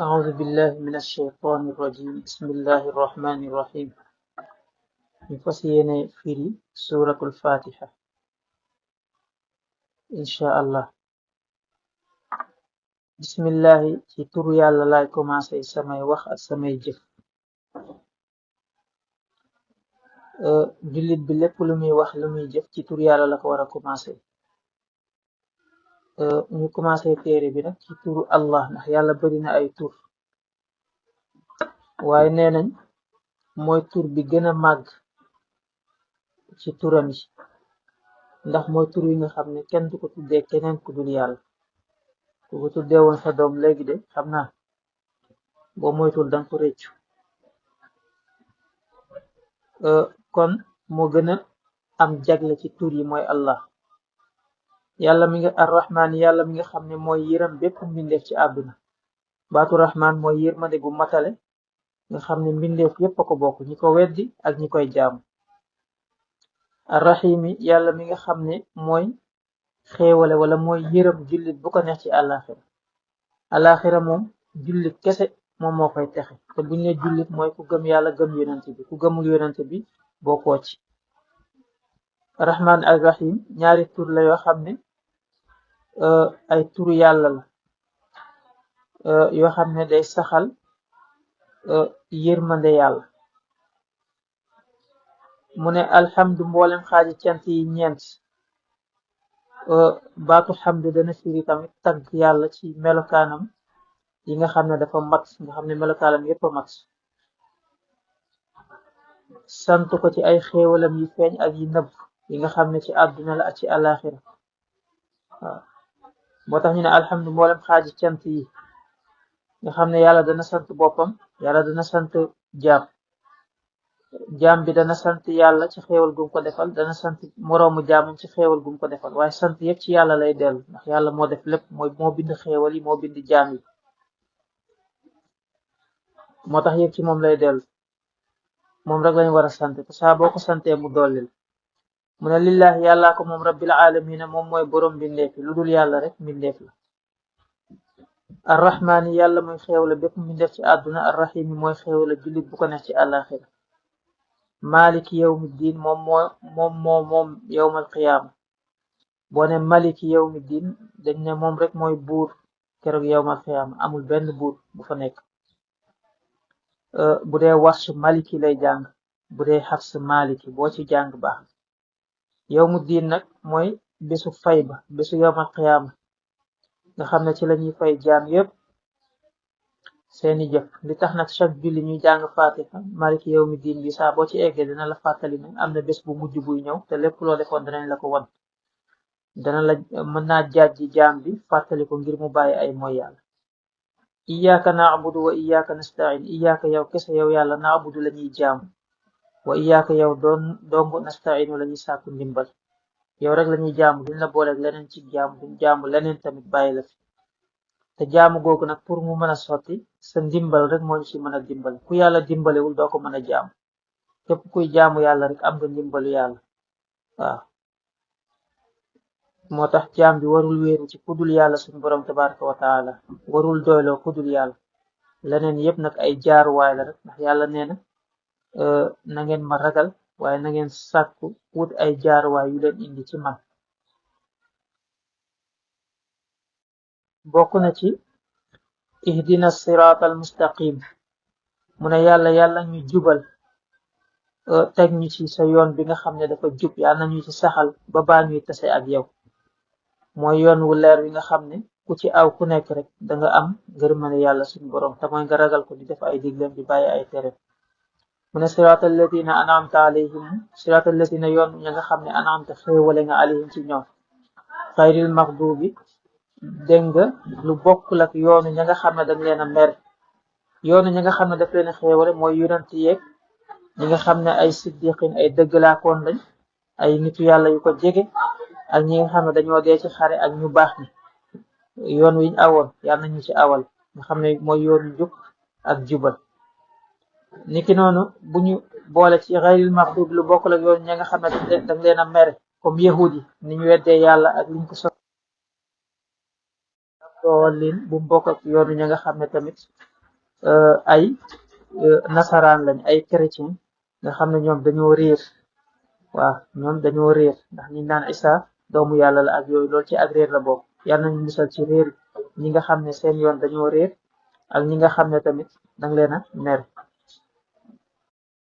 أعوذ بالله من الشيطان الرجيم بسم الله الرحمن الرحيم نفسينا فيري سورة الفاتحة إن شاء الله بسم الله تطر يالا لاي كوماسي سماي وخ ak samay jëf jullit bi lépp lu muy wax lu muy jëf ci tur yàlla la ko war a commencé ñu commencé téere bi nag ci turu Allah ndax yàlla bari na ay tur waaye nee nañ mooy tur bi gën a màgg ci turam yi ndax mooy tur yi nga xam ne kenn du ko tuddee keneen ku dul yàlla ku ko tuddee woon sa doom léegi de xam naa boo moytul danga ko réccu kon moo gën a am jagle ci tur yi mooy Allah yàlla mi nga arrahman yàlla mi nga xam ne mooy yërëm bépp mbindeef ci àdduna baatu rahman mooy yërmande gu matale nga xam ne mbindeef yépp a ko bokk ñi ko weddi ak ñi koy jaamu arrahimi yàlla mi nga xam ne mooy xéewale wala mooy yërëm jullit bu ko neex ci àllaaxira moom jullit kese moom moo koy texe te buñ ne jullit mooy ku gëm yàlla gëm yonent bi ku gëmul yonent bi bokkoo ci rahman ak rahim ñaari tur la yoo xam ne ay turu yàlla la yoo xam ne day saxal yërmande yàlla mu ne alhamdu mboolem xaaji cant yi ñeent baatu xamdu dana firi tamit tagg yàlla ci melokaanam yi nga xam ne dafa mat nga xam ne melokaanam yépp a mat sant ko ci ay xéewalam yi feeñ ak yi nëbb yi nga xam ne ci àdduna la ak ci àllaaxira waaw moo tax ñu ne alhamdu mboolem xaaji cant yi nga xam ne yàlla dana sant boppam yàlla dana sant jaam bi dana sant yàlla ci xéewal gum ko defal dana sant moroomu jaamam ci xéewal gum ko defal waaye sant yépp ci yàlla lay dellu ndax yàlla moo def lépp moo bind xéewal yi moo bind jaam yi moo tax yépp ci moom lay dellu moom rek lañ war a sant te saa boo ko santee mu dollil mu ne lillahi yàllaa ko moom rabbil alamina moom mooy boroom mbindeef yi lu dul yàlla rek mbindeef la arrahmaani yàlla mooy xéewale bépp mbindeef ci àdduna arrahimi mooy xéewale jullit bu ko neex ci àllaaxira maliki yawmi diin moom yawmal qiyaama boo ne maliki yawmi diin dañ ne moom rek mooy buur keroog yawmal qiyaama amul benn buur bu fa nekk bu dee warsh maliki lay jàng bu dee xafs maliki boo ci jàng baax yawmu diin nag mooy bésu fay ba bésu yawmal qiyaama nga xam ne ci lañuy fay jaam yépp seeni jëf li tax nag chaque julli ñuy jàng fatiha maliki yawmi diin bi saa boo ci eggee dina la fàttali ne am na bés bu mujj buy ñëw te lépp loo defoon danañ la ko wan dana la mën naa jàjji jaam bi fàttali ko ngir mu bàyyi ay mooy yàlla iyyaka na'budu wa iyyaka nasta'in iyyaka yow kese yow yàlla na'budu lañuy jaamu wa iyyaka yow dong nasta'inu lañuy sàkku ndimbal yow rek lañuy jaamu duñ la booleeg leneen ci jaamu duñ jaamu leneen tamit bàyyi la fi te jaamu googu nag pour mu mën a sotti sa ndimbal rek moo ñu ci mën a dimbale ku yàlla dimbalewul doo ko mën a jaamu képp kuy jaamu yàlla rek am nga ndimbalu yàlla waaw moo tax jaam bi warul wéeru ci kudul yàlla suñu borom tabaraka wa taala warul doyloo kudul yàlla leneen yépp nag ay jaaruwaay la rek ndax yàlla nee na ngeen ma ragal waaye na ngeen sàkku wut ay jaaruwaay yu leen indi ci man bokk na ci ihdina siraatal mustaqim mu ne yàlla ñu jubal teg ñu ci sa yoon bi nga xam ne dafa jub yàlla ñu ci saxal ba baa ñuy tase ak yow mooy yoon wu leer wi nga xam ne ku ci aw ku nekk rek danga am ngërmande yàlla suñu borom te mooy nga ragal ko di def ay digleem di bàyyi ay tere mu ne siraatal ladina an'amta alayhim siraatal ladina yoon ña nga xam ne an'amta xéewale nga alayhim ci ñoom xayril maxdubi dégg nga lu bokkul ak yoonu ña nga xam ne dañ leen a mer yoonu ña nga xam ne daf leen a xéewale mooy yonent yeeg ñi nga xam ne ay siddiqin ay dëggalaakoon lañ ay nitu yàlla yu ko jege ak ñi nga xam ne dañoo dee ci xare ak ñu baax ñi yoon wiñ awoon yàlla nañu ci awal nga xam ne mooy yoonu jub ak jubal niki noonu bu ñu boole ci xayril maxdub lu bokkul ak yoonu ña nga xam ne dañ leen a mere comme yahudi ni ñu weddee yàlla ak liñ ko doolin bu mbokk ak yoonu ña nga xam ne tamit ay nasaraan lañ ay chrétien nga xam ne ñoom dañoo réer waaw ñoom dañoo réer ndax ñi naan Isa doomu yàlla la ak yooyu loolu ci ak réer la bokk yàlla nañu musal ci réer ñi nga xam ne seen yoon dañoo réer ak ñi nga xam ne tamit dang leen a mer